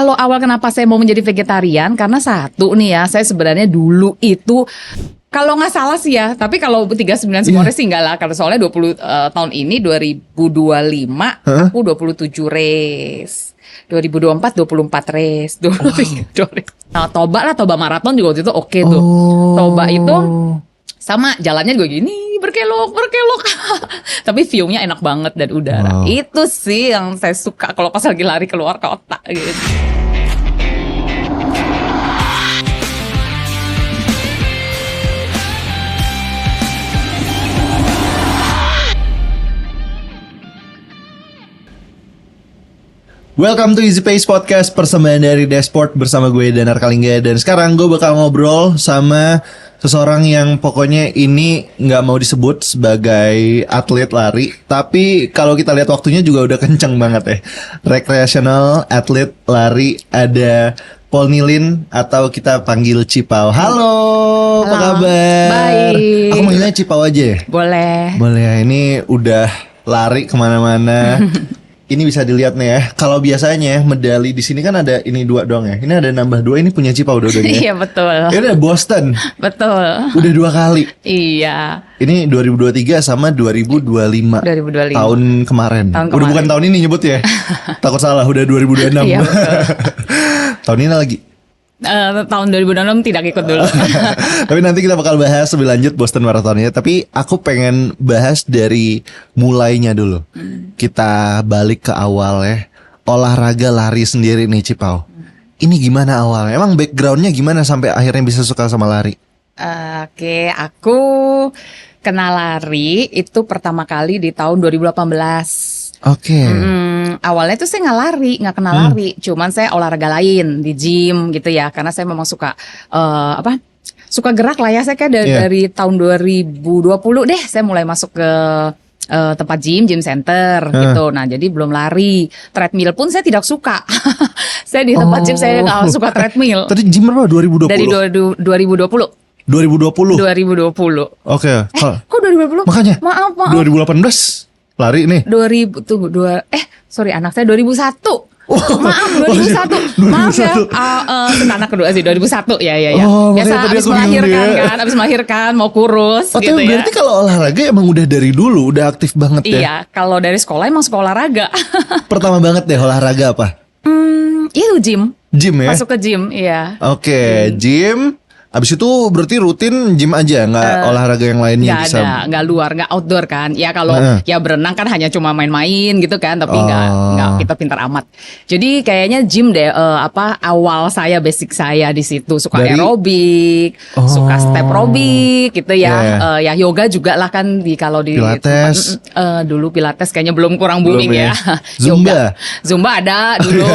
Kalau awal kenapa saya mau menjadi vegetarian, karena satu nih ya, saya sebenarnya dulu itu kalau nggak salah sih ya, tapi kalau 39 Simores sih enggak lah, karena soalnya 20 tahun ini 2025 aku 27 race. 2024 24 race, 23 race. Nah, Toba maraton juga waktu itu oke tuh. Toba itu sama jalannya juga gini berkelok. Tapi view-nya enak banget dan udara. Itu sih yang saya suka kalau pas lagi lari keluar kota gitu. Welcome to Easy Pace Podcast, persembahan dari Dashboard bersama gue Danar Kalingga. Dan sekarang gue bakal ngobrol sama seseorang yang pokoknya ini gak mau disebut sebagai atlet lari, tapi kalau kita lihat waktunya juga udah kenceng banget ya. Recreational atlet lari, ada Paul Nilin atau kita panggil Cipau. Halo, apa kabar? Baik. Aku manggilnya Cipau aja ya? Boleh. Boleh, ini udah lari kemana-mana. Ini bisa dilihat nih ya. Kalau biasanya medali di sini kan ada ini 2 doang ya. Ini ada nambah 2. Ini punya Cipau dua-duanya. Iya betul. Ini ada Boston. Betul. Udah 2 kali. Iya. Ini 2023 sama 2025. 2025. Tahun kemarin. Udah bukan tahun ini nyebut ya. Takut salah, udah 2026. Iya betul. Tahun ini lagi. Tahun 2026 tidak ikut dulu. Tapi nanti kita bakal bahas lebih lanjut Boston Marathonnya. Tapi aku pengen bahas dari mulainya dulu. Kita balik ke awal ya. Olahraga lari sendiri nih Cipau. Ini gimana awalnya? Emang backgroundnya gimana sampai akhirnya bisa suka sama lari? Oke, aku kenal lari itu pertama kali di tahun 2018. Oke. Awalnya tuh saya nggak kenal lari, cuman saya olahraga lain di gym gitu ya, karena saya memang suka suka gerak lah ya. Saya kayak dari tahun 2020 deh, saya mulai masuk ke tempat gym center gitu. Nah jadi belum lari, treadmill pun saya tidak suka. Saya di tempat gym saya nggak suka treadmill. Tadi gym berapa? 2020? Dari 2020. 2020. Oke. Kok 2020? Makanya. Maaf. 2018 lari nih. 2000 tuh anak saya 2001. Maaf 2001. Maaf ya. Anak kedua sih 2001 ya. Biasa habis melahirkan kan, habis melahirkan mau kurus gitu ya. Berarti kalau olahraga emang udah dari dulu udah aktif banget ya. Iya, kalau dari sekolah emang sekolah olahraga. Pertama banget deh olahraga apa? Itu gym. Gym ya? Masuk ke gym, iya. Oke, gym. Abis itu berarti rutin gym aja, nggak olahraga yang lainnya bisa? Nggak luar, nggak outdoor kan. Ya kalau ya berenang kan hanya cuma main-main gitu kan, tapi nggak kita pintar amat. Jadi kayaknya gym deh, awal saya, basic saya di situ. Suka aerobik, suka step aerobik gitu ya. Ya yoga juga lah kan kalau di Pilates. Dulu Pilates kayaknya kurang booming ya. Zumba ada dulu.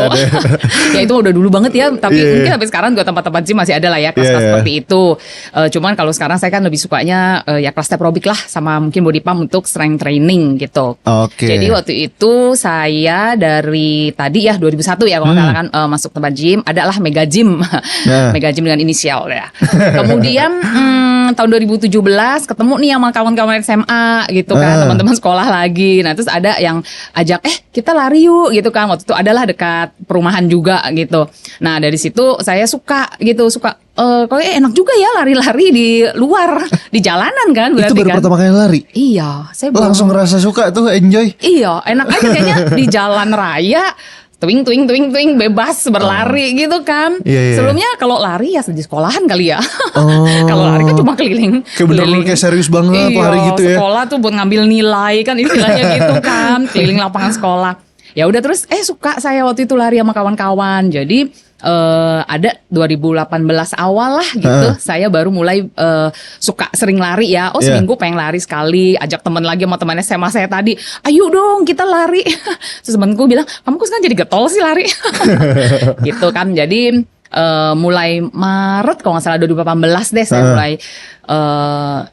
Ya itu udah dulu banget ya, tapi mungkin sampai sekarang juga tempat-tempat gym masih ada lah ya kelas-kelas seperti itu. Cuman kalau sekarang saya kan lebih sukanya ya kelas step aerobik lah, sama mungkin body pump untuk strength training gitu. Jadi waktu itu saya dari tadi ya 2001 ya kalau kan masuk tempat gym, adalah Mega Gym. Mega Gym dengan inisial ya. Kemudian tahun 2017 ketemu nih sama kawan-kawan SMA gitu kan, teman-teman sekolah lagi. Nah terus ada yang ajak kita lari yuk gitu kan. Waktu itu adalah dekat perumahan juga gitu. Nah dari situ saya suka kalau enak juga ya lari-lari di luar, di jalanan kan berarti. Itu baru pertama kali lari? Iya, saya langsung ngerasa suka tuh, enjoy. Iya, enak aja kayaknya di jalan raya. Twing bebas berlari gitu kan. Sebelumnya kalau lari ya di sekolahan kali ya. Kalau lari kan cuma keliling. Kayak serius banget lari gitu ya. Sekolah tuh buat ngambil nilai kan istilahnya gitu kan. Keliling lapangan sekolah. Ya udah terus suka saya waktu itu lari sama kawan-kawan. Jadi ada 2018 awal lah gitu, saya baru mulai suka sering lari ya. Seminggu pengen lari sekali, ajak temen lagi sama teman SMA saya tadi, ayo dong kita lari. Terus temenku bilang, kamu kok sekarang jadi getol sih lari. Gitu kan. Jadi mulai Maret kalau nggak salah 2018 deh saya mulai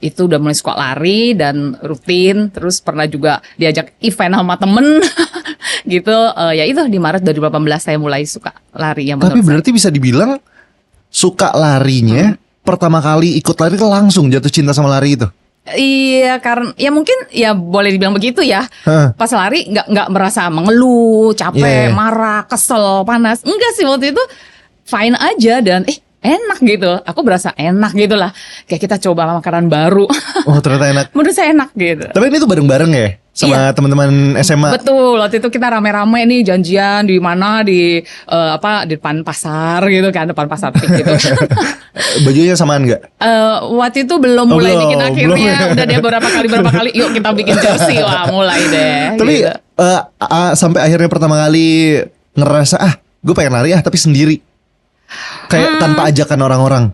itu udah mulai suka lari dan rutin. Terus pernah juga diajak event sama temen. Gitu, ya itu di Maret 2018 saya mulai suka lari. Tapi berarti bisa dibilang suka larinya pertama kali ikut lari langsung jatuh cinta sama lari itu? Iya, karena ya mungkin ya boleh dibilang begitu ya. Hah. Pas lari nggak merasa mengeluh, capek, Yeah. marah, kesel, panas. Enggak sih, waktu itu fine aja dan enak gitu. Aku berasa enak gitu lah. Kayak kita coba makanan baru. Oh ternyata enak. Menurut saya enak gitu. Tapi ini tuh bareng-bareng ya sama teman-teman SMA. Betul, waktu itu kita rame-rame nih janjian di mana di di depan pasar gitu kan, depan pasar Pik gitu. Bajunya samaan nggak? Waktu itu belum mulai belum, bikin akhirnya, belum ya. udah deh beberapa kali yuk kita bikin jersey, wah mulai deh. Tapi gitu. sampai akhirnya pertama kali ngerasa gue pengen lari tapi sendiri. Kayak tanpa ajakan orang-orang.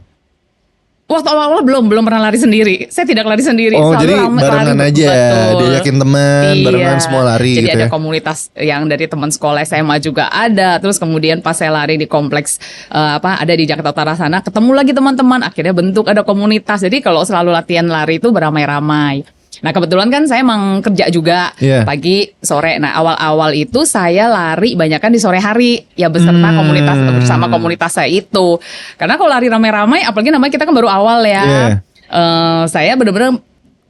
Waktu awal-awal belum pernah lari sendiri. Saya tidak lari sendiri. Oh, Selalu jadi barengan lari, aja, betul. diajakin teman, barengan semua lari Jadi gitu ada ya. komunitas yang dari teman sekolah SMA juga ada. Terus kemudian pas saya lari di kompleks ada di Jakarta Utara sana, ketemu lagi teman-teman. Akhirnya bentuk ada komunitas. Jadi kalau selalu latihan lari itu beramai-ramai. Nah kebetulan kan saya emang kerja juga pagi sore. Nah awal-awal itu saya lari banyakan di sore hari ya beserta bersama komunitas saya itu. Karena kalau lari ramai-ramai, apalagi namanya kita kan baru awal ya. Saya benar-benar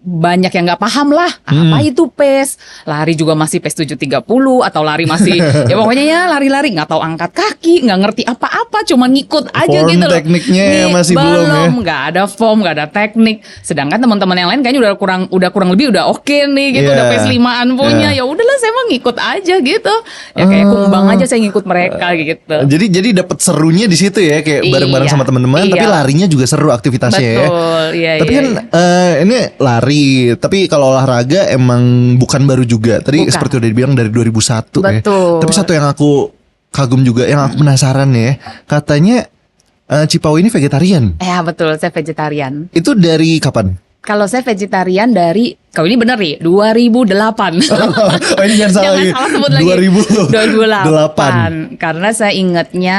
banyak yang nggak paham lah apa itu pace, lari juga masih pace 7:30 atau lari masih ya pokoknya ya lari-lari nggak tahu angkat kaki, nggak ngerti apa-apa, cuma ngikut aja Form gitu loh. tekniknya masih belum ya. Nggak ada form, nggak ada teknik. Sedangkan teman-teman yang lain kayaknya udah kurang lebih udah oke nih gitu, udah pace 5-an punya. Ya udahlah saya mah ngikut aja gitu. Ya kayak kumbang aja saya ngikut mereka gitu. Jadi dapat serunya di situ ya, kayak bareng-bareng sama teman-teman, tapi larinya juga seru aktivitasnya ya. Betul, iya. Tapi kan ini lari, tapi kalau olahraga emang bukan baru juga. Tadi seperti udah dibilang dari 2001 ya. Tapi satu yang aku kagum juga, yang aku penasaran ya, katanya Cipau ini vegetarian. Ya betul, saya vegetarian. Itu dari kapan? Kalau saya vegetarian dari, kalau ini bener nih, 2008. Oh ini jangan salah lagi. Jangan salah sebut lagi. 2008. Karena saya ingatnya,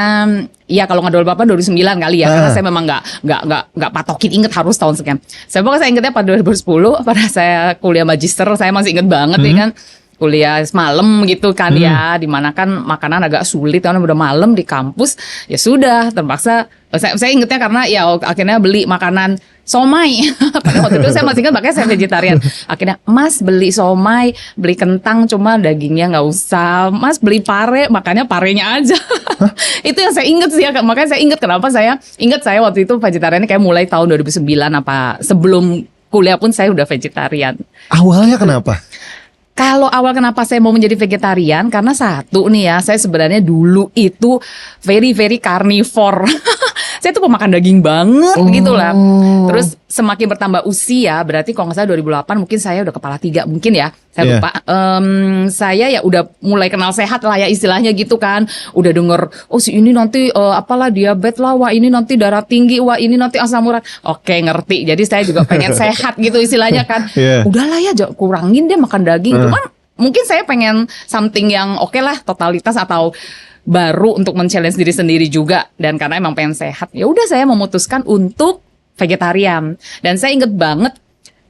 ya kalau nggak 2008, 2009 kali ya. Karena saya memang nggak patokin inget harus tahun sekian. Pokoknya saya ingatnya pada 2010, pada saya kuliah magister, saya masih inget banget ya kan. Kuliah malam gitu kan ya, dimana kan makanan agak sulit karena udah malam di kampus. Ya sudah, terpaksa saya ingetnya karena ya akhirnya beli makanan somai. Pada waktu itu saya masih ingat, makanya saya vegetarian. Akhirnya Mas beli somai, beli kentang cuma dagingnya nggak usah. Mas beli pare, makanya parenya aja. Itu yang saya inget sih ya, makanya saya inget kenapa saya waktu itu vegetarian kayak mulai tahun 2009 apa sebelum kuliah pun saya udah vegetarian. Awalnya kenapa? Kalau awal kenapa saya mau menjadi vegetarian, karena satu nih ya, saya sebenarnya dulu itu very carnivore. Saya tuh pemakan daging banget gitu lah. Terus semakin bertambah usia, berarti kalau nggak salah 2008 mungkin saya udah kepala 3 mungkin ya. Saya lupa. Saya ya udah mulai kenal sehat lah ya istilahnya gitu kan. Udah denger, oh si ini nanti apalah diabetes lah, wah ini nanti darah tinggi, wah ini nanti asam urat. Oke ngerti. Jadi saya juga pengen sehat gitu istilahnya kan. Udahlah ya kurangin deh makan daging. Cuman mungkin saya pengen something yang oke lah, totalitas atau baru untuk men-challenge diri sendiri juga. Dan karena emang pengen sehat, ya udah saya memutuskan untuk vegetarian. Dan saya inget banget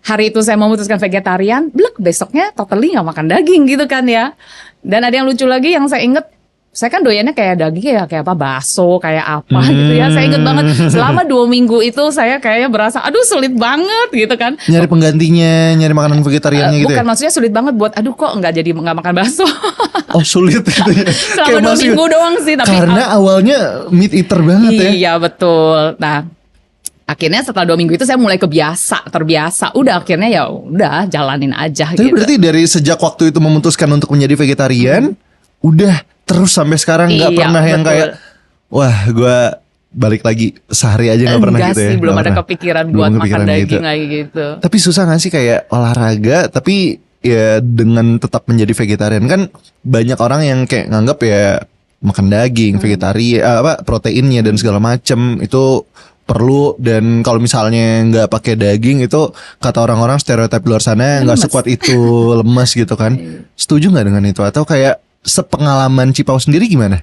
hari itu saya memutuskan vegetarian, besoknya totally nggak makan daging gitu kan ya. Dan ada yang lucu lagi yang saya inget, saya kan doyannya kayak daging ya, kayak apa bakso, kayak apa gitu ya. Saya inget banget selama 2 minggu itu saya kayaknya berasa, aduh sulit banget gitu kan. Nyari penggantinya, nyari makanan vegetariannya gitu bukan, ya? maksudnya sulit banget buat, aduh kok nggak makan bakso. Oh sulit gitu ya. Selama 2 minggu doang sih. Tapi karena awalnya meat eater banget ya. Iya betul. Nah akhirnya setelah 2 minggu itu saya mulai terbiasa. Udah akhirnya ya udah jalanin aja. Tapi gitu. berarti dari sejak waktu itu memutuskan untuk menjadi vegetarian, udah terus sampai sekarang nggak pernah yang kayak, wah gue balik lagi sehari aja nggak pernah gitu ya? Sih, belum ada kepikiran buat makan daging gitu. lagi gitu. Tapi susah nggak sih kayak olahraga, tapi ya dengan tetap menjadi vegetarian kan banyak orang yang kayak nganggap ya makan daging, vegetarian, proteinnya dan segala macem itu perlu, dan kalau misalnya nggak pakai daging itu kata orang-orang stereotip luar sana nggak sekuat itu, lemes gitu kan. Setuju nggak dengan itu atau kayak sepengalaman Cipau sendiri gimana?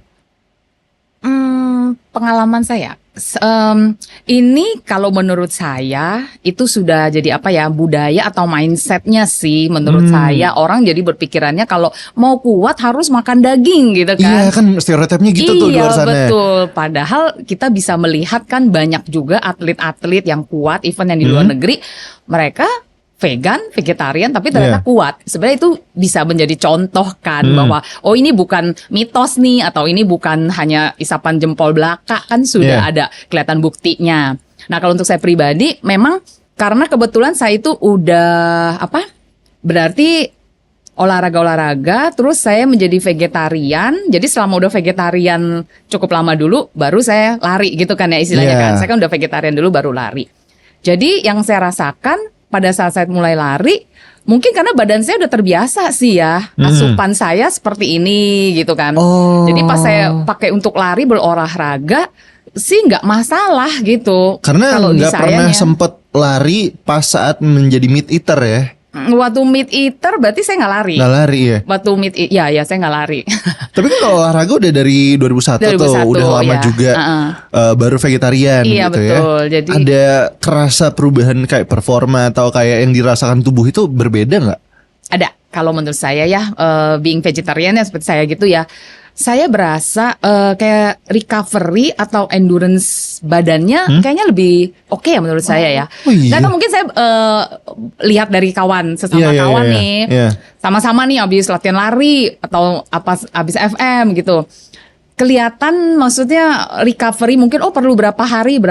Pengalaman saya, ini kalau menurut saya itu sudah jadi apa ya, budaya atau mindsetnya sih menurut saya. Orang jadi berpikirannya kalau mau kuat harus makan daging gitu kan. Iya kan stereotipnya gitu tuh di luar sana. Iya betul, padahal kita bisa melihat kan banyak juga atlet-atlet yang kuat, even yang di luar negeri, mereka vegan, vegetarian, tapi ternyata kuat. Sebenarnya itu bisa menjadi contoh kan bahwa oh ini bukan mitos nih, atau ini bukan hanya isapan jempol belaka, kan sudah ada kelihatan buktinya. Nah kalau untuk saya pribadi, memang karena kebetulan saya itu udah berarti olahraga, terus saya menjadi vegetarian. Jadi selama udah vegetarian cukup lama dulu, baru saya lari gitu kan ya istilahnya kan. Saya kan udah vegetarian dulu baru lari. Jadi yang saya rasakan pada saat saya mulai lari, mungkin karena badan saya udah terbiasa sih ya, asupan saya seperti ini gitu kan. Jadi pas saya pakai untuk lari berolahraga sih nggak masalah gitu. Karena nggak pernah sempet lari pas saat menjadi meat eater ya. Waktu meat eater berarti saya nggak lari. Nggak lari ya? Waktu meat ya saya nggak lari. Tapi kan kalau olahraga udah dari 2001 tuh, udah lama juga. Baru vegetarian gitu betul. Ya. Jadi ada kerasa perubahan kayak performa atau kayak yang dirasakan tubuh itu berbeda nggak? Ada. Kalau menurut saya ya, being vegetarian ya seperti saya gitu ya, saya berasa kayak recovery atau endurance badannya kayaknya lebih oke ya menurut saya ya. Nggak tahu, mungkin saya lihat dari kawan, sesama kawan nih, sama-sama nih habis latihan lari atau habis FM gitu. Kelihatan maksudnya recovery mungkin perlu berapa hari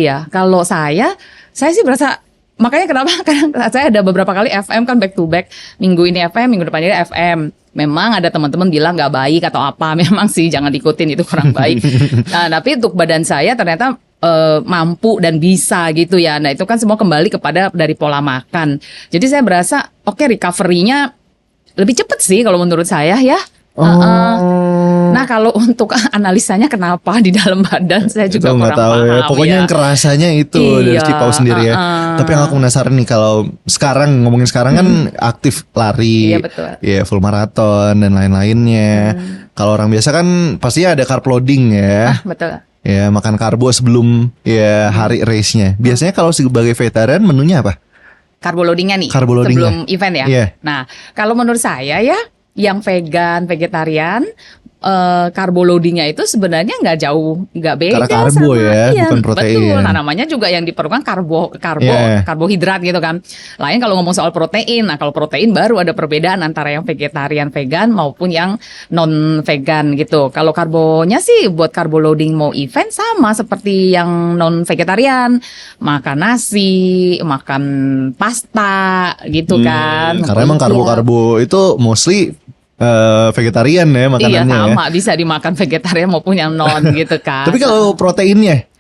ya. Kalau saya sih berasa. Makanya kenapa kadang saya ada beberapa kali FM kan back to back, minggu ini FM, minggu depannya FM. Memang ada teman-teman bilang nggak baik atau apa, memang sih jangan diikutin, itu kurang baik. Nah tapi untuk badan saya ternyata mampu dan bisa gitu ya. Nah itu kan semua kembali kepada dari pola makan. Jadi saya berasa recovery-nya lebih cepat sih kalau menurut saya ya. Nah kalau untuk analisanya kenapa di dalam badan saya juga kurang tahu paham ya. Pokoknya yang kerasanya itu dari Cipau sendiri ya. Tapi yang aku penasaran nih, kalau sekarang ngomongin sekarang kan aktif lari, full maraton dan lain-lainnya. Kalau orang biasa kan pastinya ada carb loading ya. Betul. Ya makan karbo sebelum hari race-nya. Biasanya kalau sebagai vegetarian menunya apa? Karbo loadingnya nih. Sebelum event ya. Nah kalau menurut saya ya, yang vegan, vegetarian, karbo loadingnya itu sebenarnya nggak beda. Karena karbo sama, bukan protein. Betul. Nah namanya juga yang diperlukan karbohidrat gitu kan. Lain kalau ngomong soal protein. Nah kalau protein baru ada perbedaan antara yang vegetarian vegan maupun yang non vegan gitu. Kalau karbonya sih buat karbo loading mau event sama seperti yang non vegetarian, makan nasi, makan pasta gitu kan. Karena emang karbo itu mostly vegetarian ya makanannya. Iya sama, bisa dimakan vegetarian maupun yang non gitu kan. Tapi kalau proteinnya,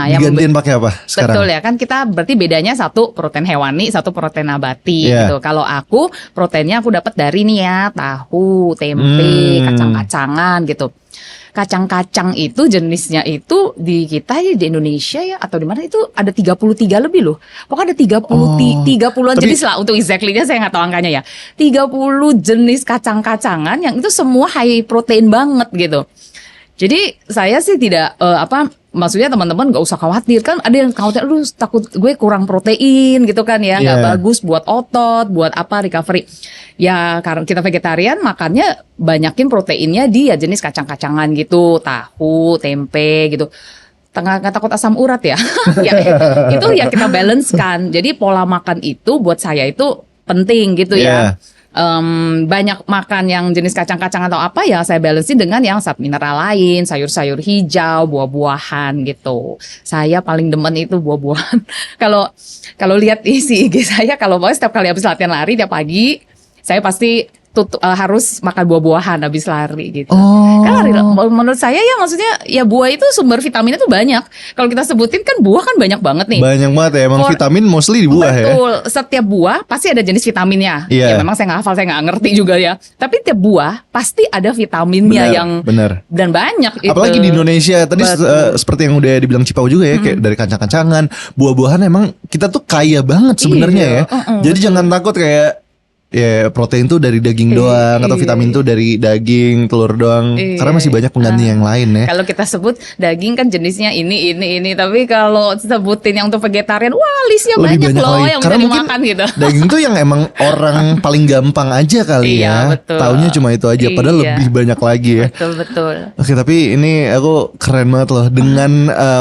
yang digantiin pakai apa sekarang? Betul ya kan, kita berarti bedanya satu protein hewani, satu protein nabati gitu. Kalau aku proteinnya aku dapat dari nih ya, tahu, tempe, kacang-kacangan gitu. Kacang-kacang itu jenisnya itu di kita ya, di Indonesia ya atau di mana itu ada 33 lebih loh. Pokoknya ada 30-an jenis lah, untuk exactly-nya saya nggak tahu angkanya ya. 30 jenis kacang-kacangan yang itu semua high protein banget gitu. Jadi saya sih tidak maksudnya teman-teman gak usah khawatir, kan ada yang khawatir, lu takut gue kurang protein gitu kan ya, nggak bagus buat otot, buat recovery. Ya karena kita vegetarian makannya banyakin proteinnya di jenis kacang-kacangan gitu, tahu, tempe gitu. Nggak takut asam urat ya. Itu ya kita balance kan. Jadi pola makan itu buat saya itu penting gitu ya. Banyak makan yang jenis kacang-kacang atau apa ya saya balancein dengan yang zat mineral lain, sayur-sayur hijau, buah-buahan gitu. Saya paling demen itu buah-buahan. Kalau lihat isi IG saya, kalau mau setiap kali habis latihan lari tiap pagi, saya pasti harus makan buah-buahan habis lari gitu. Kan menurut saya ya, maksudnya ya buah itu sumber vitaminnya tuh banyak. Kalau kita sebutin kan buah kan banyak banget nih. Banyak banget ya, emang vitamin mostly di buah. Betul, setiap buah pasti ada jenis vitaminnya. Ya memang saya nggak hafal, saya nggak ngerti juga ya. Tapi tiap buah pasti ada vitaminnya dan banyak. Apalagi di Indonesia tadi seperti yang udah dibilang Cipau juga ya, kayak dari kacang-kacangan, buah-buahan emang kita tuh kaya banget sebenarnya ya. Jadi jangan takut kayak ya protein tuh dari daging doang atau vitamin tuh dari daging, telur doang. Karena masih banyak pengganti yang lain ya. Kalau kita sebut daging kan jenisnya ini. Tapi kalau sebutin yang untuk vegetarian, wah listnya Lebih banyak loh lagi. yang Karena bisa mungkin dimakan gitu. daging tuh yang emang orang paling gampang aja kali Iya, ya. betul. Taunya cuma itu aja, padahal Iya. lebih banyak lagi ya. Betul. Oke, tapi ini aku keren banget loh dengan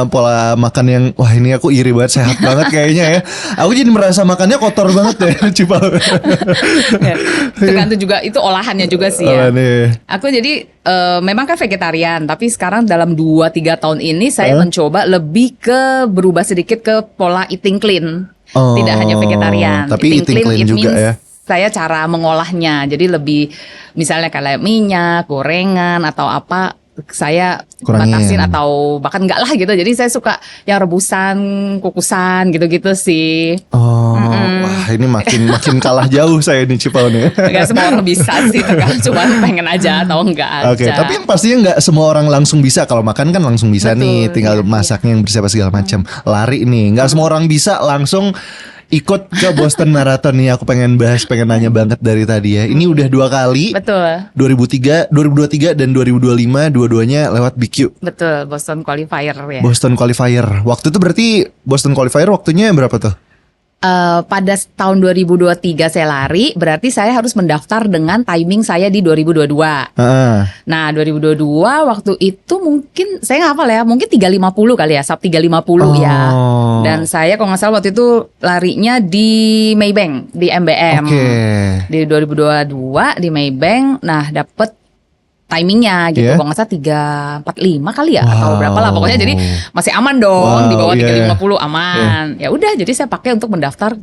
pola makan yang wah ini aku iri banget, sehat banget kayaknya ya. Aku jadi merasa makannya kotor banget ya, Cipal. Tergantung juga itu olahannya juga sih ya. Aku jadi memang kan vegetarian, tapi sekarang dalam 2-3 tahun ini saya mencoba lebih ke berubah sedikit ke pola eating clean. Tidak hanya vegetarian, tapi eating clean it juga means ya. Saya cara mengolahnya, jadi lebih misalnya kayak minyak, gorengan atau apa saya kurangin, batasin atau bahkan enggak lah gitu. Jadi saya suka yang rebusan, kukusan gitu-gitu sih. Wah ini makin kalah jauh saya nih Cipau nih. Enggak semua orang bisa sih, cuma pengen aja atau enggak aja. Oke, tapi yang pastinya enggak semua orang langsung bisa. Kalau makan kan langsung bisa. Betul, nih, tinggal masaknya yang bersiap segala macam. Lari nih, enggak semua orang bisa langsung ikut ke Boston Marathon nih. Aku pengen nanya banget dari tadi ya. Ini udah 2 kali. Betul. 2023 dan 2025 dua-duanya lewat BQ. Betul, Boston Qualifier ya. Boston Qualifier. Waktu itu berarti Boston Qualifier waktunya berapa tuh? Pada tahun 2023 saya lari, berarti saya harus mendaftar dengan timing saya di 2022. Nah 2022 waktu itu mungkin saya nggak hafal ya, mungkin 350 kali ya, sub 350 ya. Dan saya kalau nggak salah waktu itu larinya di Maybank, di MBM. Di 2022 di Maybank, nah dapet timingnya gitu, kalau nggak salah 345 kali ya atau berapa lah, pokoknya jadi masih aman dong, di bawah 350 aman. Ya udah, jadi saya pakai untuk mendaftar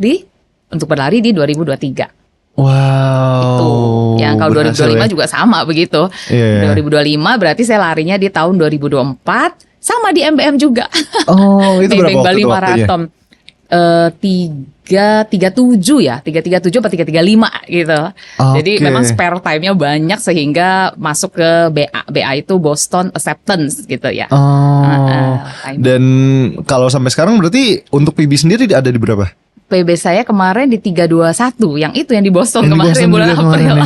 untuk berlari di 2023. Itu yang kalau 2025 juga sama begitu. 2025 berarti saya larinya di tahun 2024 sama di MBM juga. Itu berapa waktu Bali itu Marathon. 337 ya, 337 atau 335 gitu. Jadi memang spare time-nya banyak sehingga masuk ke BA itu Boston Acceptance gitu ya. Dan kalau sampai sekarang berarti untuk PB sendiri ada di berapa? PB saya kemarin di 321, yang itu yang di Boston kemarin bulan April.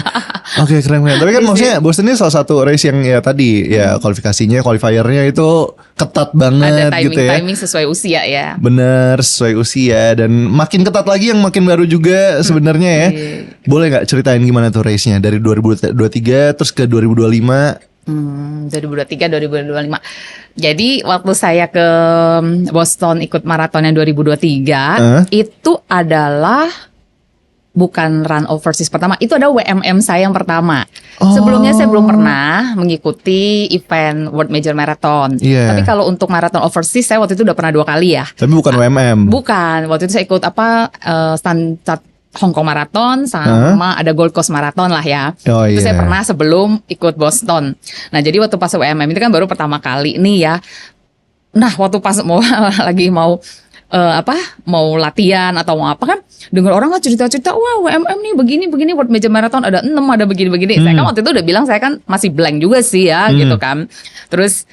Oke, keren. Tapi kan maksudnya Boston ini salah satu race yang ya tadi ya kualifikasinya, qualifiernya itu ketat banget. Ada timing, gitu ya. Timing sesuai usia ya. Bener, sesuai usia, dan makin ketat lagi yang makin baru juga sebenarnya ya. Boleh nggak ceritain gimana tuh race-nya dari 2023 terus ke 2025? 2023 2025. Jadi waktu saya ke Boston ikut maraton yang 2023 itu adalah bukan run overseas pertama, itu ada WMM saya yang pertama. Sebelumnya saya belum pernah mengikuti event World Major Marathon. Tapi kalau untuk marathon overseas saya waktu itu udah pernah 2 kali ya. Tapi bukan WMM. Bukan, waktu itu saya ikut standar Hong Kong Marathon sama ada Gold Coast Marathon lah ya. Itu saya pernah sebelum ikut Boston. Nah jadi waktu pas WMM itu kan baru pertama kali nih ya. Nah waktu pas mau latihan atau mau apa kan, dengar orang kan cerita-cerita, wah WMM nih begini World Major Marathon ada 6, ada begini-begini. Saya kan waktu itu udah bilang saya kan masih blank juga sih ya gitu kan. Terus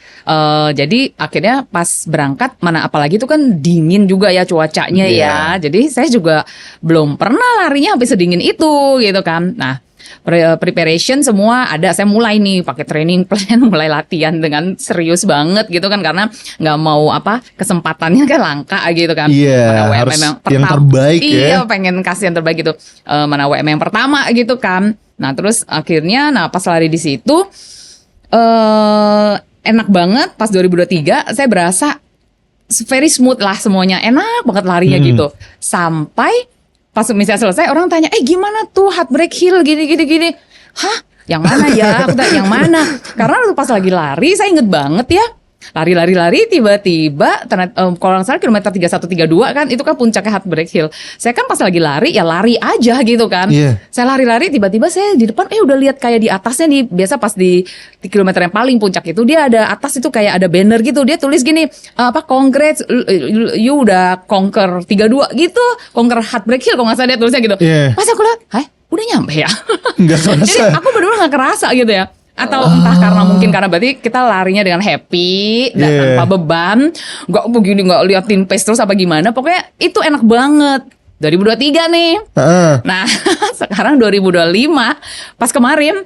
jadi akhirnya pas berangkat, mana apalagi itu kan dingin juga ya cuacanya ya. Jadi saya juga belum pernah larinya sampai sedingin itu gitu kan. Nah preparation semua ada, saya mulai nih pakai training plan, mulai latihan dengan serius banget gitu kan, karena nggak mau kesempatannya kan langka gitu kan. Harus yang terbaik ya. Pengen kasih yang terbaik gitu. Mana WM yang pertama gitu kan. Nah terus akhirnya pas lari di situ enak banget. Pas 2023 saya berasa very smooth lah semuanya, enak banget larinya gitu. Sampai pas misalnya selesai, orang tanya, gimana tuh Heartbreak Hill gini. Hah? Yang mana ya? Aku tanya, yang mana? Karena pas lagi lari, saya inget banget ya. Lari, tiba-tiba, kalau nggak salah kilometer 31-32 kan, itu kan puncaknya Heartbreak Hill. Saya kan pas lagi lari, ya lari aja gitu kan. Saya lari, tiba-tiba saya di depan, udah lihat kayak di atasnya nih, biasa pas di kilometer yang paling puncak itu, dia ada atas itu kayak ada banner gitu, dia tulis gini, congrats, you udah conquer 32 gitu, conquer Heartbreak Hill, kalau nggak salah dia tulisnya gitu. Pas aku lihat, udah nyampe ya? Nggak kerasa. Jadi aku benar-benar nggak kerasa gitu ya. Atau entah karena berarti kita larinya dengan happy dan tanpa beban, nggak liatin pace terus apa gimana, pokoknya itu enak banget. 2023 nih. Nah, sekarang 2025 pas kemarin.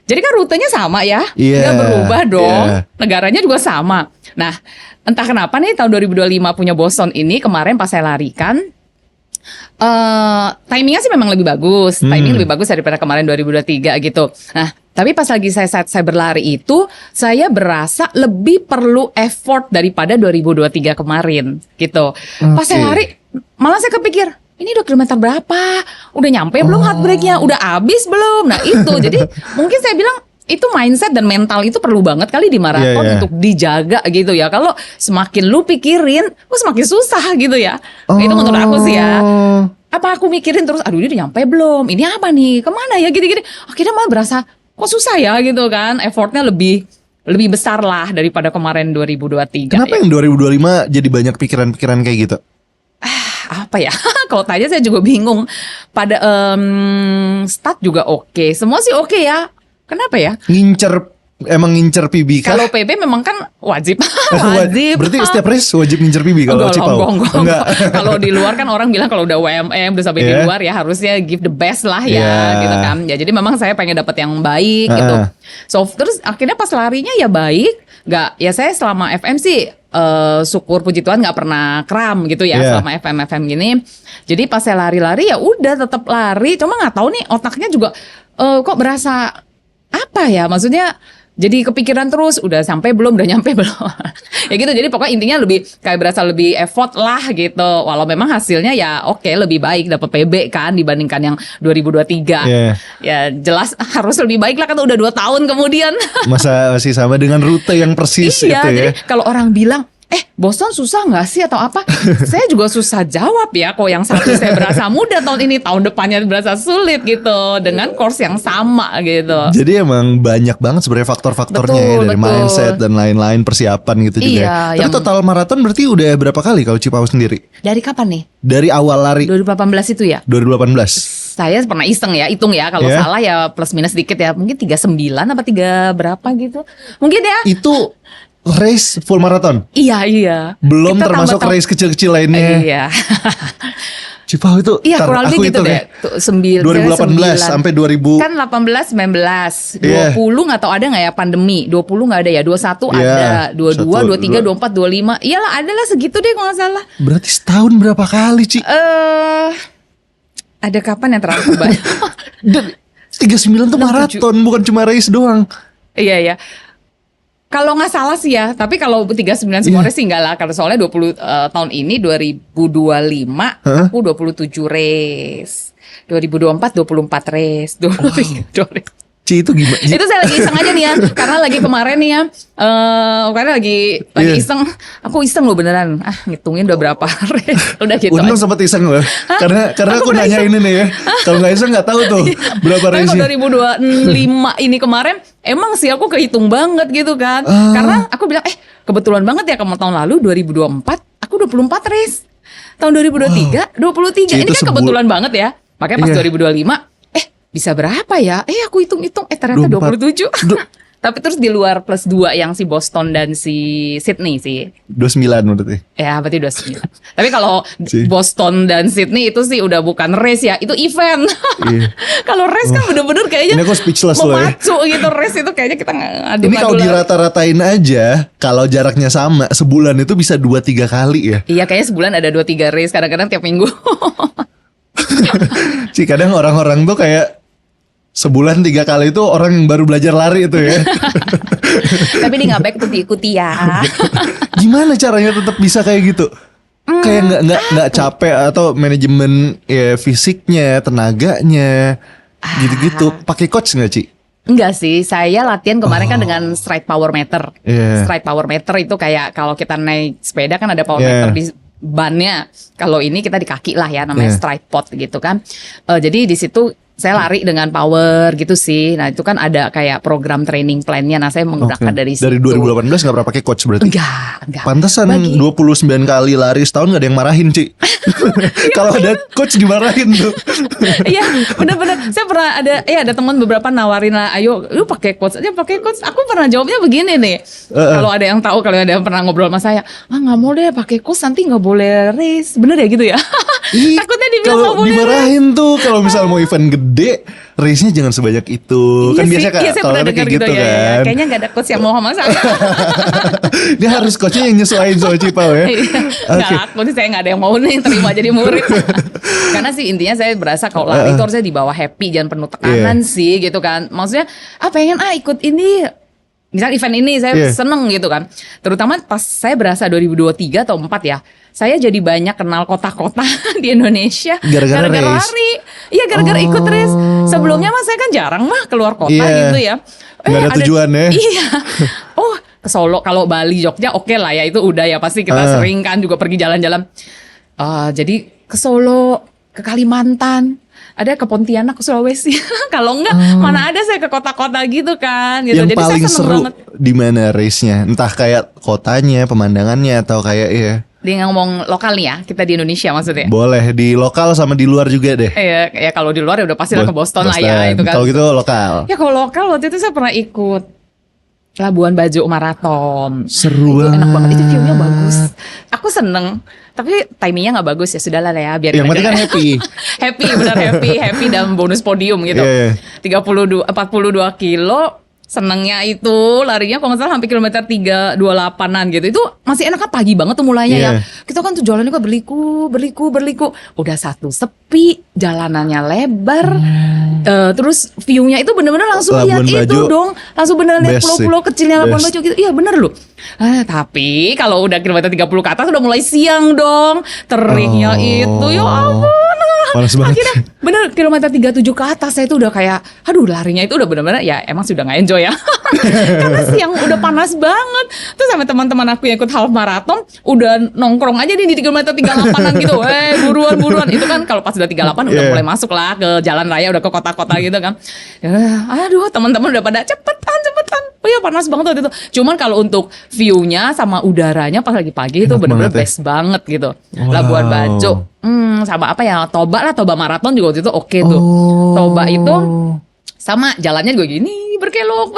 Jadi kan rutenya sama ya, nggak berubah dong. Negaranya juga sama. Nah, entah kenapa nih tahun 2025 punya Boston ini kemarin pas saya larikan, timingnya sih memang lebih bagus. Timing lebih bagus daripada kemarin 2023 gitu. Nah, tapi pas lagi saya berlari itu, saya berasa lebih perlu effort daripada 2023 kemarin gitu. Pas saya lari, malah saya kepikir, ini udah kilometer berapa? Udah nyampe belum heartbreak-nya? Udah habis belum? Nah itu, jadi mungkin saya bilang itu mindset dan mental itu perlu banget kali di maraton untuk dijaga gitu ya. Kalau semakin lu pikirin, lu semakin susah gitu ya. Itu menurut aku sih ya. Apa aku mikirin terus, aduh ini udah nyampe belum? Ini apa nih? Kemana ya? Gini-gini. Akhirnya malah berasa, kok susah ya gitu kan. Effortnya lebih besar lah daripada kemarin 2023. Kenapa yang 2025 jadi banyak pikiran-pikiran kayak gitu? Apa ya? Kalau tanya saya juga bingung. Pada stat juga oke. Semua sih oke ya. Kenapa ya? Emang ngincer PB kah? Kalau PB memang kan wajib. Wajib. Berarti setiap race wajib ngincer PB kalau Cipau? Enggak. Kalau di luar kan orang bilang kalau udah WMM udah sampai di luar ya harusnya give the best lah ya gitu kan. Ya jadi memang saya pengen dapat yang baik gitu. So terus akhirnya pas larinya ya baik. Nggak, ya saya selama FM sih syukur puji Tuhan nggak pernah kram gitu ya selama FM gini. Jadi pas saya lari-lari ya udah tetap lari. Cuma nggak tahu nih otaknya juga kok berasa apa ya? Maksudnya jadi kepikiran terus udah sampai belum, udah nyampe belum. Ya gitu. Jadi pokoknya intinya lebih kayak berasa lebih effort lah gitu. Walau memang hasilnya ya oke, lebih baik dapat PB kan dibandingkan yang 2023. Ya jelas harus lebih baik lah kan udah 2 tahun kemudian. Masih sama dengan rute yang persis iya, gitu ya. Jadi kalau orang bilang Boston susah gak sih atau apa? Saya juga susah jawab ya. Kok yang satu saya berasa mudah tahun ini, tahun depannya berasa sulit gitu. Dengan course yang sama gitu. Jadi emang banyak banget sebenarnya faktor-faktornya ya. Dari mindset dan lain-lain, persiapan gitu juga ya. Tapi total maraton berarti udah berapa kali kalau Cipau sendiri? Dari kapan nih? Dari awal lari 2018 itu ya? 2018. Saya pernah iseng ya, hitung ya. Kalau salah ya plus minus dikit ya. Mungkin 39 apa 3 berapa gitu. Mungkin ya. Itu race full marathon? Iya. Belum kita termasuk race kecil-kecil lainnya. Iya. Cipau itu kurang lebih gitu deh. 2018 sampai 2000. Kan 18, 19, 20 gak tahu ada gak ya pandemi. 20 gak ada ya, 21 ada, 22, 23, 24, 25. Iyalah adalah segitu deh kalau gak salah. Berarti setahun berapa kali Ci? Ada kapan yang terlalu banyak? 39 tuh maraton, bukan cuma race doang. Iya. Kalau nggak salah sih ya, tapi kalau 39 semua race sih enggak lah. Karena soalnya 20 tahun ini 2025 aku 27 race. 2024 24 race. 23 race. Ci itu gimana? Itu saya lagi iseng aja nih ya. Karena lagi kemarin nih ya. Karena lagi iseng. Aku iseng loh beneran. Ngitungin udah berapa race. Udah gitu. Untung sempat iseng loh. Karena aku nanya ini nih ya. Kalau nggak iseng nggak tahu tuh berapa race. Tapi kalau 2025 ini kemarin emang sih aku kehitung banget gitu kan. Karena aku bilang kebetulan banget ya tahun lalu 2024 aku 24 race. Tahun 2023 23. Ini kan kebetulan banget ya. Makanya pas 2025 bisa berapa ya? Aku hitung-hitung ternyata 27. Tapi terus di luar plus 2 yang si Boston dan si Sydney sih. 29 berarti. Ya berarti 29. Tapi kalau Boston dan Sydney itu sih udah bukan race ya, itu event. Kalau race kan bener-bener kayaknya ini aku speechless loh ya. Memacu gitu race itu kayaknya kita ngadu-ngadu. Ini kalau dirata-ratain aja, kalau jaraknya sama, sebulan itu bisa 2-3 kali ya. Iya kayaknya sebulan ada 2-3 race, kadang-kadang tiap minggu. Sih kadang orang-orang tuh kayak sebulan 3 kali itu orang yang baru belajar lari itu ya. Tapi dia nggak baik untuk diikuti ya. Gimana caranya tetap bisa kayak gitu? Kayak nggak capek atau manajemen fisiknya, tenaganya, gitu-gitu. Pakai coach nggak Ci? Enggak sih, saya latihan kemarin kan dengan stride power meter. Stride power meter itu kayak kalau kita naik sepeda kan ada power meter di bannya. Kalau ini kita di kaki lah ya, namanya stride pod gitu kan. Jadi di situ saya lari dengan power gitu sih. Nah itu kan ada kayak program training plan-nya. Nah saya menggunakan dari situ. Dari 2018 gak pernah pakai coach berarti? Enggak. Pantesan 29 kali lari setahun gak ada yang marahin Ci. Kalau ada coach dimarahin tuh. Iya benar-benar. Saya pernah ada teman beberapa nawarin lah, ayo lu pakai coach aja, pakai coach. Aku pernah jawabnya begini nih. Kalau ada yang tahu, kalau ada yang pernah ngobrol sama saya, gak mau deh pakai coach, nanti gak boleh race. Bener ya gitu ya? Takutnya dibilang kalau nggak boleh dimarahin tuh kalau misal mau event gede, race-nya jangan sebanyak itu. Iya Kan sih, biasanya iya, saya kalau pernah ada dengar kayak gitu ya, ya. kan. Kayaknya gak ada coach yang mau sama saya. Dia harus coachnya yang nyesuaiin sama Cipau ya. Nggak laku sih, saya gak ada yang mau nih terima jadi murid. Karena sih intinya saya berasa kalau lari itu harusnya dibawa happy, jangan penuh tekanan sih gitu kan. Maksudnya pengen ikut ini, misal event ini saya seneng gitu kan. Terutama pas saya berasa 2023 atau 4 ya, saya jadi banyak kenal kota-kota di Indonesia Gara-gara lari. Iya, gara-gara ikut race. Sebelumnya saya kan jarang keluar kota gitu ya. Nggak ada tujuan ya. Iya. Oh, ke Solo, kalau Bali, Jogja oke lah ya, itu udah ya pasti kita sering kan juga pergi jalan-jalan. Jadi ke Solo, ke Kalimantan, ada ke Pontianak, ke Sulawesi. Kalau enggak, mana ada saya ke kota-kota gitu kan. Gitu. Yang jadi paling saya seneng seru banget. di mana race-nya? Entah kayak kotanya, pemandangannya, atau kayak Dia ngomong lokal nih ya, kita di Indonesia maksudnya. boleh di lokal sama di luar juga deh. Ya kalau di luar ya udah pasti lah ke Boston lah ya itu kan. Kalau gitu lokal. Ya kalau lokal waktu itu saya pernah ikut Labuan Bajo Marathon. Seru Itu enak banget. banget, itu view-nya bagus. Aku seneng, tapi timingnya nggak bagus ya, sudahlah lah ya, biarin Yang penting aja. kan happy. happy dan bonus podium gitu. Iya. 42 kilo. Senengnya itu larinya kalau nggak salah sampai kilometer 328-an gitu. Itu masih enak kan, pagi banget tuh mulainya ya. Kita kan tuh jalannya kok berliku. Udah satu sepi, jalanannya lebar. Terus view-nya itu bener-bener langsung Labuan lihat itu Bajo dong. Langsung bener lihat best pulau-pulau sih. kecilnya Labuan Best. Bajo gitu. Iya bener loh. Tapi kalau udah kilometer 30 ke atas udah mulai siang dong. Teriknya itu ya ampun. Panas banget. Akhirnya bener kilometer 37 ke atas saya itu udah kayak aduh, larinya itu udah bener-bener ya emang sudah gak enjoy ya. Karena siang udah panas banget. Terus sama teman-teman aku yang ikut half marathon udah nongkrong aja nih di kilometer 38-an gitu. Buruan. Itu kan kalau pas udah 38 udah mulai masuk lah ke jalan raya, udah ke kota-kota gitu kan. Aduh, teman-teman udah pada cepetan. Oh iya, panas banget waktu itu. Cuman kalau untuk view-nya sama udaranya pas lagi pagi itu Enak bener-bener banget ya. best banget gitu. Wow. Labuan Bajo. Sama apa ya, Toba marathon juga waktu itu oke tuh. Toba itu sama jalannya juga gini berkelok.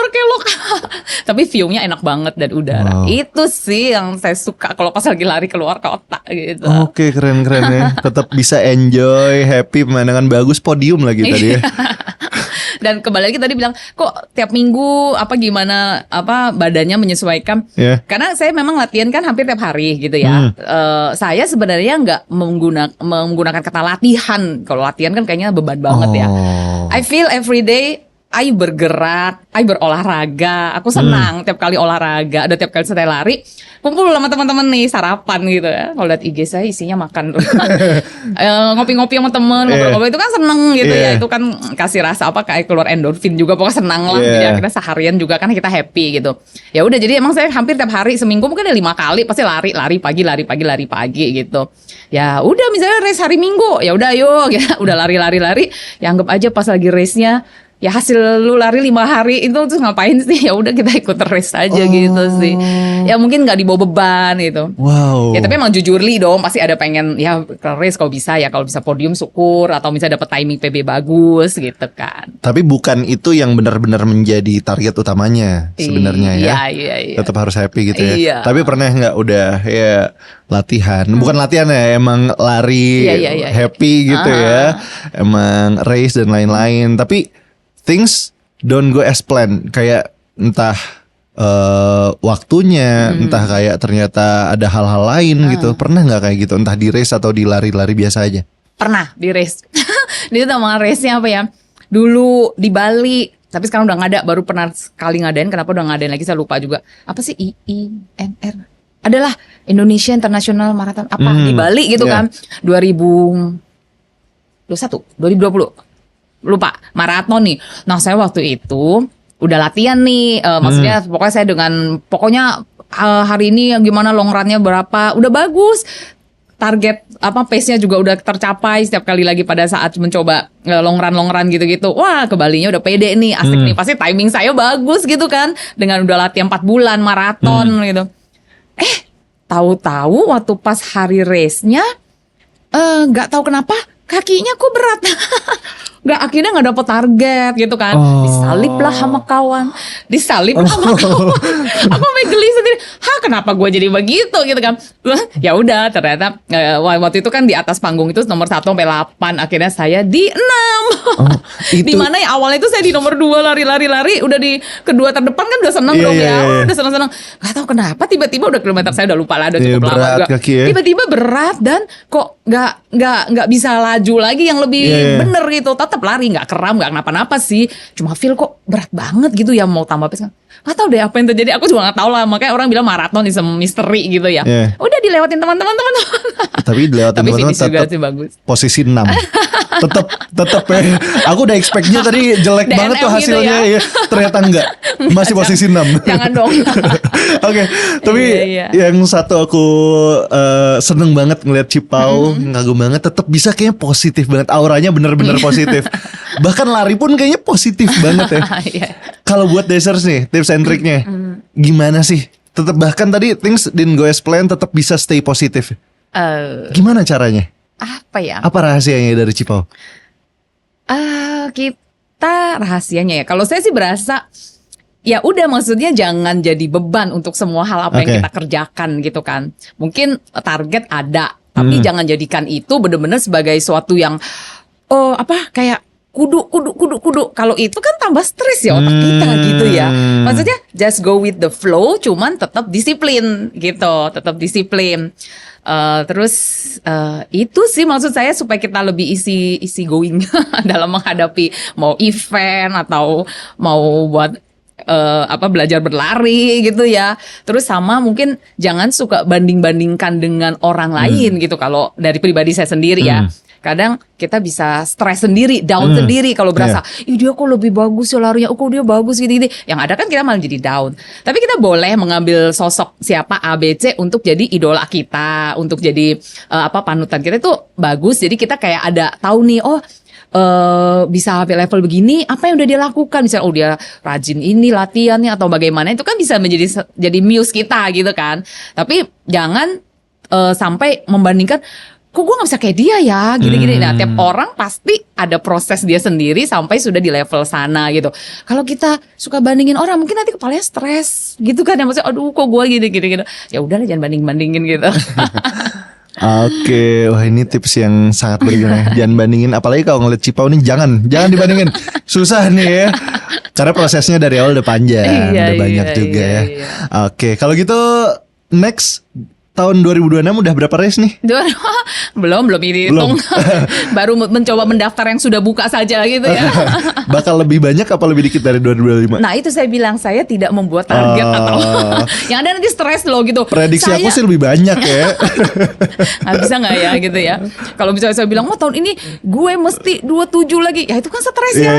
Tapi view-nya enak banget dan udara. Wow. Itu sih yang saya suka kalau pas lagi lari keluar kota gitu. Oke, keren ya. Tetap bisa enjoy, happy, pemandangan bagus, podium lagi tadi ya. Dan kembali lagi tadi bilang kok tiap minggu gimana badannya menyesuaikan. Karena saya memang latihan kan hampir tiap hari gitu ya. Saya sebenarnya nggak menggunakan kata latihan. Kalau latihan kan kayaknya beban banget ya. I feel every day I bergerak, I berolahraga. Aku senang tiap kali olahraga. Ada tiap kali saya lari, kumpul sama teman-teman nih sarapan gitu ya. Kalau lihat IG saya isinya makan, ngopi-ngopi sama temen, ngobrol-ngobrol itu kan seneng gitu ya. Itu kan kasih rasa kayak keluar endorfin juga, pokoknya senang lah. Jadi akhirnya seharian juga kan kita happy gitu. Ya udah, jadi emang saya hampir tiap hari, seminggu mungkin ada 5 kali pasti lari pagi gitu. Ya udah, misalnya race hari Minggu, ya udah yuk, ya udah lari. Ya anggap aja pas lagi race-nya ya hasil lu lari 5 hari itu terus ngapain sih? Ya udah kita ikut race aja gitu sih. Ya mungkin nggak dibawa beban gitu. Wow. Ya tapi emang jujurly dong, pasti ada pengen ya ke race kalau bisa podium syukur, atau misalnya dapat timing PB bagus gitu kan. Tapi bukan itu yang benar-benar menjadi target utamanya sebenarnya ya. Iya. Tetap harus happy gitu ya. Iya. Tapi pernah nggak udah ya latihan, bukan latihan ya, emang lari Iya. happy gitu ya. Emang race dan lain-lain. Tapi things don't go as planned, kayak entah waktunya, entah kayak ternyata ada hal-hal lain gitu. Pernah nggak kayak gitu, entah di race atau di lari-lari biasa aja? Pernah di race. Dia nama race-nya apa ya? Dulu di Bali, tapi sekarang udah nggak ada. Baru pernah sekali ngadain. Kenapa udah ngadain lagi saya lupa juga. Apa sih IIMR? Adalah Indonesia International Marathon apa di Bali gitu kan? 2021, 2020. Lupa, maraton nih. Nah, saya waktu itu udah latihan nih, maksudnya pokoknya saya pokoknya hari ini gimana, long run-nya berapa, udah bagus. Target pace-nya juga udah tercapai setiap kali lagi pada saat mencoba long run gitu-gitu. Wah, ke Balinya udah pede nih, asik nih. Pasti timing saya bagus gitu kan. Dengan udah latihan 4 bulan maraton gitu. Tahu-tahu waktu pas hari race-nya nggak tahu kenapa kakinya kok berat. akhirnya nggak dapet target gitu kan. Disalip lah sama kawan. Aku sampai geli sendiri. Kenapa gue jadi begitu gitu kan. Ya udah, ternyata waktu itu kan di atas panggung itu nomor 1 sampai 8, akhirnya saya di 6. Di mana ya awalnya itu saya di nomor 2 lari, udah di kedua terdepan kan udah seneng dong ya. Udah seneng. Gak tahu kenapa tiba-tiba udah kilometer saya udah lupa lah, udah cukup lama juga. Tiba-tiba berat dan kok nggak bisa laju lagi yang lebih bener gitu. Tetap lari, nggak kram, nggak kenapa-napa sih. Cuma feel kok berat banget gitu ya, mau tambah pace kan. Gak tahu deh apa yang terjadi, aku juga gak tahu lah. Makanya orang bilang maraton is a mystery gitu ya. Udah dilewatin teman-teman. Tapi dilewatin teman-teman tetap posisi 6. tetap ya. Aku udah expect-nya tadi jelek DNF banget tuh hasilnya gitu ya. Ternyata enggak. Masih posisi 6. Jangan dong. Oke, tapi yang satu aku seneng banget ngeliat Cipau, ngagum banget, tetap bisa kayaknya positif banget. Auranya bener-bener positif. Bahkan lari pun kayaknya positif banget ya. Kalau buat Dashers nih, tips and triknya gimana sih? Tetap bahkan tadi things didn't go as planned, tetap bisa stay positif. Gimana caranya? Apa ya? Apa rahasianya dari Cipau? Kita rahasianya ya. Kalau saya sih berasa ya udah, maksudnya jangan jadi beban untuk semua hal apa yang kita kerjakan gitu kan. Mungkin target ada, tapi jangan jadikan itu benar-benar sebagai suatu yang kayak kudu. Kalau itu kan tambah stres ya otak kita gitu ya. Maksudnya just go with the flow, cuman tetap disiplin gitu, tetap disiplin. Terus itu sih maksud saya, supaya kita lebih easy going dalam menghadapi mau event atau mau buat belajar berlari gitu ya. Terus sama mungkin jangan suka banding-bandingkan dengan orang lain gitu. Kalau dari pribadi saya sendiri ya, kadang kita bisa stres sendiri, down sendiri kalau berasa, ih dia kok lebih bagus ya larinya, kok dia bagus gitu. Yang ada kan kita malah jadi down. Tapi kita boleh mengambil sosok siapa ABC untuk jadi idola kita, untuk jadi panutan kita, itu bagus. Jadi kita kayak ada tahu nih, bisa sampai level begini, apa yang udah dia lakukan, misalnya dia rajin ini latihannya atau bagaimana, itu kan bisa jadi muse kita gitu kan. Tapi jangan sampai membandingkan, kok gue gak bisa kayak dia ya, gini-gini. Nah, tiap orang pasti ada proses dia sendiri sampai sudah di level sana gitu. Kalau kita suka bandingin orang, mungkin nanti kepalanya stres gitu kan ya, maksudnya aduh kok gue gini-gini. Ya udahlah, jangan banding-bandingin gitu. Oke, wah ini tips yang sangat berguna. Jangan bandingin, apalagi kalau ngeliat Cipau nih, jangan dibandingin. Susah nih ya. Karena prosesnya dari awal udah panjang, udah banyak juga ya. Oke, kalau gitu next tahun 2026 udah berapa race nih? Belum dihitung. Baru mencoba mendaftar yang sudah buka saja gitu ya. Bakal lebih banyak apa lebih dikit dari 2025? Nah itu saya bilang, saya tidak membuat target atau yang ada nanti stres loh gitu. Prediksi aku sih lebih banyak ya. Bisa gak ya gitu ya. Kalau misalnya saya bilang, tahun ini gue mesti 27 lagi, ya itu kan stres ya.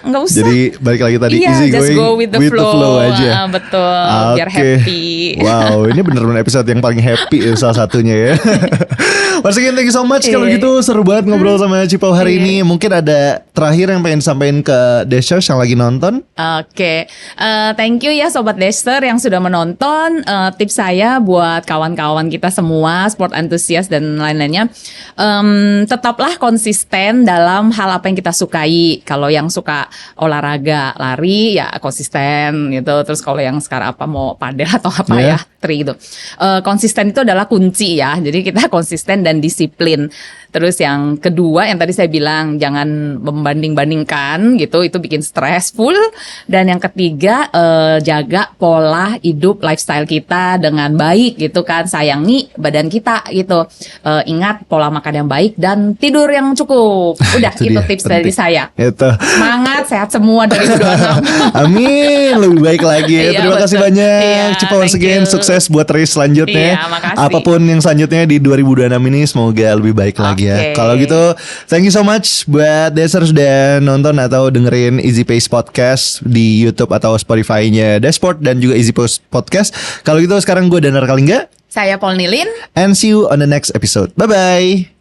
Gak usah. Jadi balik lagi tadi, easy just going go with the flow aja. Betul, biar happy. Wow, ini bener-bener episode yang paling happy salah satunya ya. Once again, thank you so much. Kalau gitu seru banget ngobrol sama Cipau hari ini. Mungkin ada terakhir yang pengen disampaikan ke Dashers yang lagi nonton. Oke. Thank you ya Sobat Dasher yang sudah menonton. Tips saya buat kawan-kawan kita semua, sport enthusiast dan lain-lainnya, tetaplah konsisten dalam hal apa yang kita sukai. Kalau yang suka olahraga lari ya konsisten gitu. Terus kalau yang sekarang mau padel atau apa ya, tri gitu. Konsisten itu adalah kunci ya. Jadi kita konsisten dan disiplin. Terus yang kedua yang tadi saya bilang, jangan membanding-bandingkan gitu, itu bikin stressful. Dan yang ketiga, jaga pola hidup lifestyle kita dengan baik gitu kan, sayangi badan kita gitu. Ingat pola makan yang baik dan tidur yang cukup. Udah itu tips dari saya. Itu. Semangat, sehat semua dari 2026. Amin, lebih baik lagi. Terima kasih banyak Cipau once again, sukses buat race selanjutnya. Apapun yang selanjutnya di 2026 ini semoga lebih baik lagi ya. Kalau gitu, thank you so much buat Dashers sudah nonton atau dengerin Easy Pace Podcast di YouTube atau Spotify-nya Dashport dan juga Easy Pace Podcast. Kalau gitu sekarang gue Danar Kalingga, saya Paul Nilin, and see you on the next episode. Bye bye.